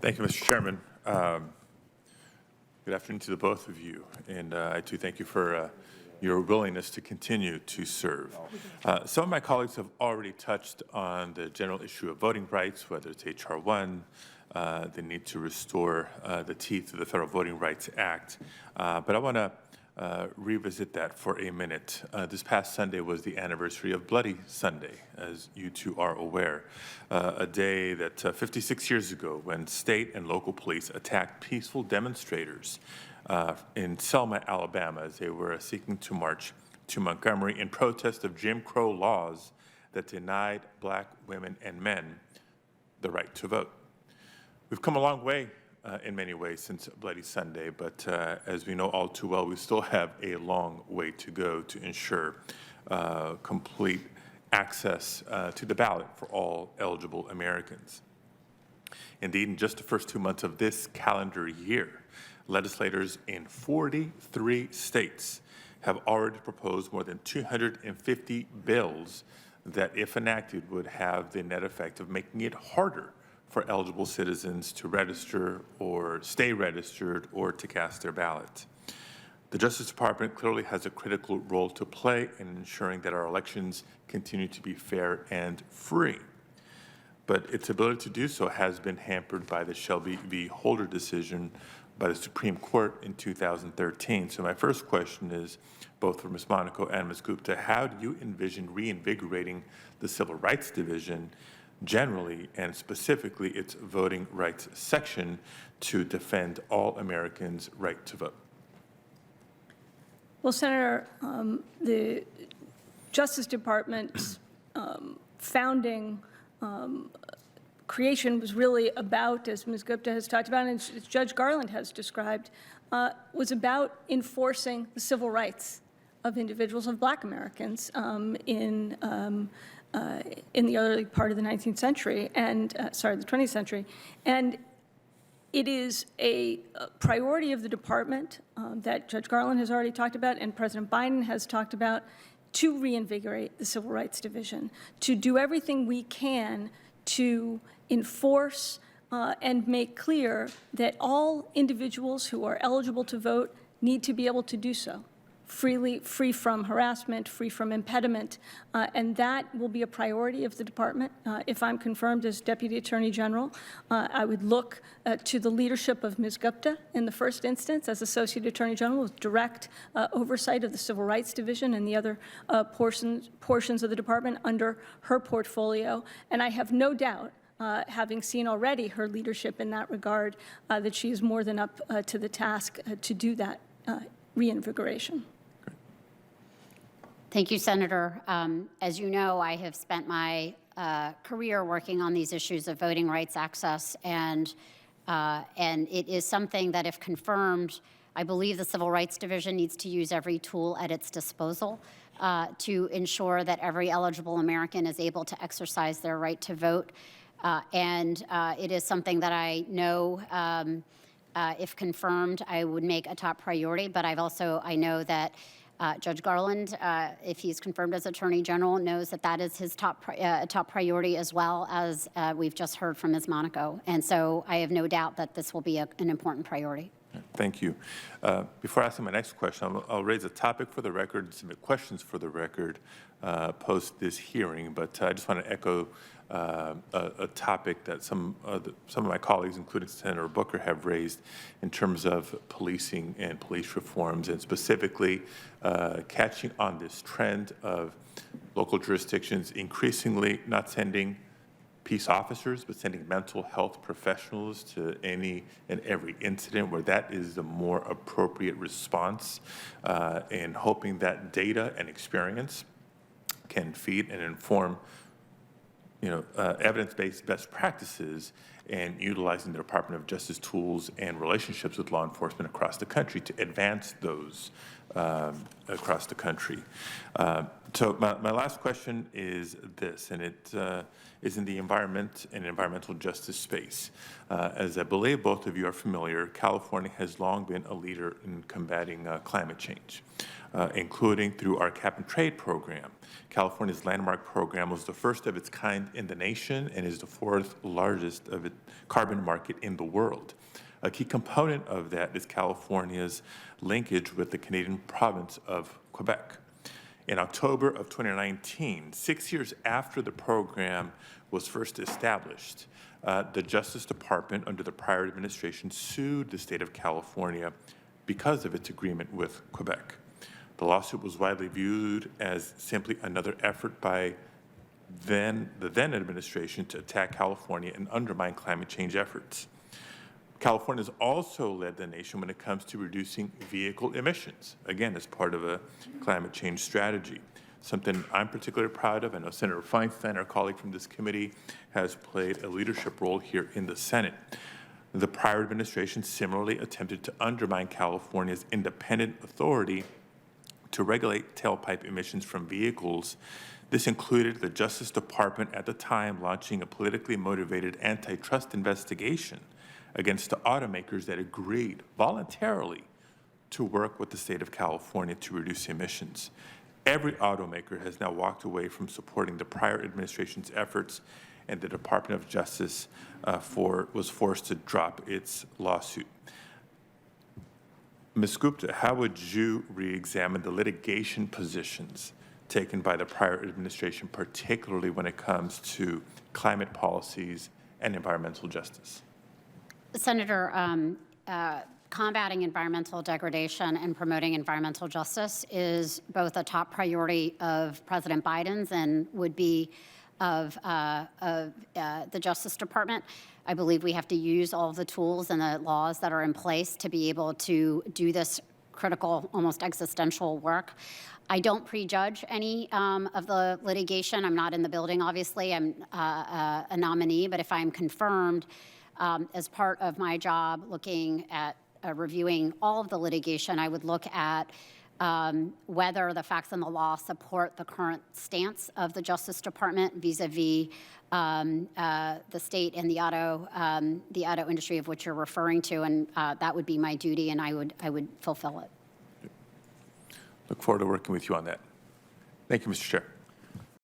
Thank you, Mr. Chairman. Good afternoon to the both of you, and I too thank you for your willingness to continue to serve. Some of my colleagues have already touched on the general issue of voting rights, whether it's H.R. 1, the need to restore the teeth of the Federal Voting Rights Act, but I want to revisit that for a minute. This past Sunday was the anniversary of Bloody Sunday, as you two are aware, a day that 56 years ago when state and local police attacked peaceful demonstrators in Selma, Alabama, as they were seeking to march to Montgomery in protest of Jim Crow laws that denied black women and men the right to vote. We've come a long way in many ways since Bloody Sunday, but as we know all too well, we still have a long way to go to ensure complete access to the ballot for all eligible Americans. Indeed, in just the first 2 months of this calendar year, legislators in 43 states have already proposed more than 250 bills that, if enacted, would have the net effect of making it harder for eligible citizens to register or stay registered or to cast their ballot. The Justice Department clearly has a critical role to play in ensuring that our elections continue to be fair and free. But its ability to do so has been hampered by the Shelby v. Holder decision by the Supreme Court in 2013. So my first question is, both for Ms. Monaco and Ms. Gupta, how do you envision reinvigorating the Civil Rights Division generally and specifically its voting rights section to defend all Americans' right to vote? Well, Senator, the Justice Department's founding creation was really about, as Ms. Gupta has talked about and as Judge Garland has described, was about enforcing the civil rights of individuals, of black Americans in the early part of the 19th century and, the 20th century. And it is a priority of the department that Judge Garland has already talked about and President Biden has talked about to reinvigorate the Civil Rights Division, to do everything we can to enforce and make clear that all individuals who are eligible to vote need to be able to do so freely, free from harassment, free from impediment, and that will be a priority of the department. If I'm confirmed as Deputy Attorney General, I would look to the leadership of Ms. Gupta in the first instance as Associate Attorney General with direct oversight of the Civil Rights Division and the other portions of the department under her portfolio, and I have no doubt having seen already her leadership in that regard, that she is more than up to the task to do that reinvigoration. Thank you, Senator. As you know, I have spent my career working on these issues of voting rights access, and it is something that, if confirmed, I believe the Civil Rights Division needs to use every tool at its disposal to ensure that every eligible American is able to exercise their right to vote. And it is something that I know, if confirmed, I would make a top priority, but I know that Judge Garland, if he's confirmed as Attorney General, knows that that is his top priority, as well as we've just heard from Ms. Monaco. And so I have no doubt that this will be an important priority. Thank you. Before asking my next question, I'll raise a topic for the record and submit questions for the record post this hearing, but I just want to echo a topic that some of my colleagues, including Senator Booker, have raised in terms of policing and police reforms, and specifically catching on this trend of local jurisdictions increasingly not sending peace officers, but sending mental health professionals to any and every incident where that is the more appropriate response, and hoping that data and experience can feed and inform evidence-based best practices, and utilizing the Department of Justice tools and relationships with law enforcement across the country to advance those across the country. So my last question is this, and it is in the environment and environmental justice space. As I believe both of you are familiar, California has long been a leader in combating climate change, including through our cap and trade program. California's landmark program was the first of its kind in the nation and is the fourth largest of its carbon market in the world. A key component of that is California's linkage with the Canadian province of Quebec. In October of 2019, 6 years after the program was first established, the Justice Department under the prior administration sued the state of California because of its agreement with Quebec. The lawsuit was widely viewed as simply another effort by the then administration to attack California and undermine climate change efforts. California has also led the nation when it comes to reducing vehicle emissions, again, as part of a climate change strategy. Something I'm particularly proud of. I know Senator Feinstein, our colleague from this committee, has played a leadership role here in the Senate. The prior administration similarly attempted to undermine California's independent authority to regulate tailpipe emissions from vehicles. This included the Justice Department at the time launching a politically motivated antitrust investigation against the automakers that agreed voluntarily to work with the state of California to reduce emissions. Every automaker has now walked away from supporting the prior administration's efforts, and the Department of Justice was forced to drop its lawsuit. Ms. Gupta, how would you re-examine the litigation positions taken by the prior administration, particularly when it comes to climate policies and environmental justice? Senator, combating environmental degradation and promoting environmental justice is both a top priority of President Biden's and would be of the Justice Department. I believe we have to use all of the tools and the laws that are in place to be able to do this critical, almost existential work. I don't prejudge any of the litigation. I'm not in the building, obviously. I'm a nominee, but if I'm confirmed as part of my job looking at reviewing all of the litigation, I would look at whether the facts and the law support the current stance of the Justice Department vis-a-vis the state and the auto industry of which you're referring to, and that would be my duty, and I would fulfill it. Look forward to working with you on that. Thank you, Mr. Chair.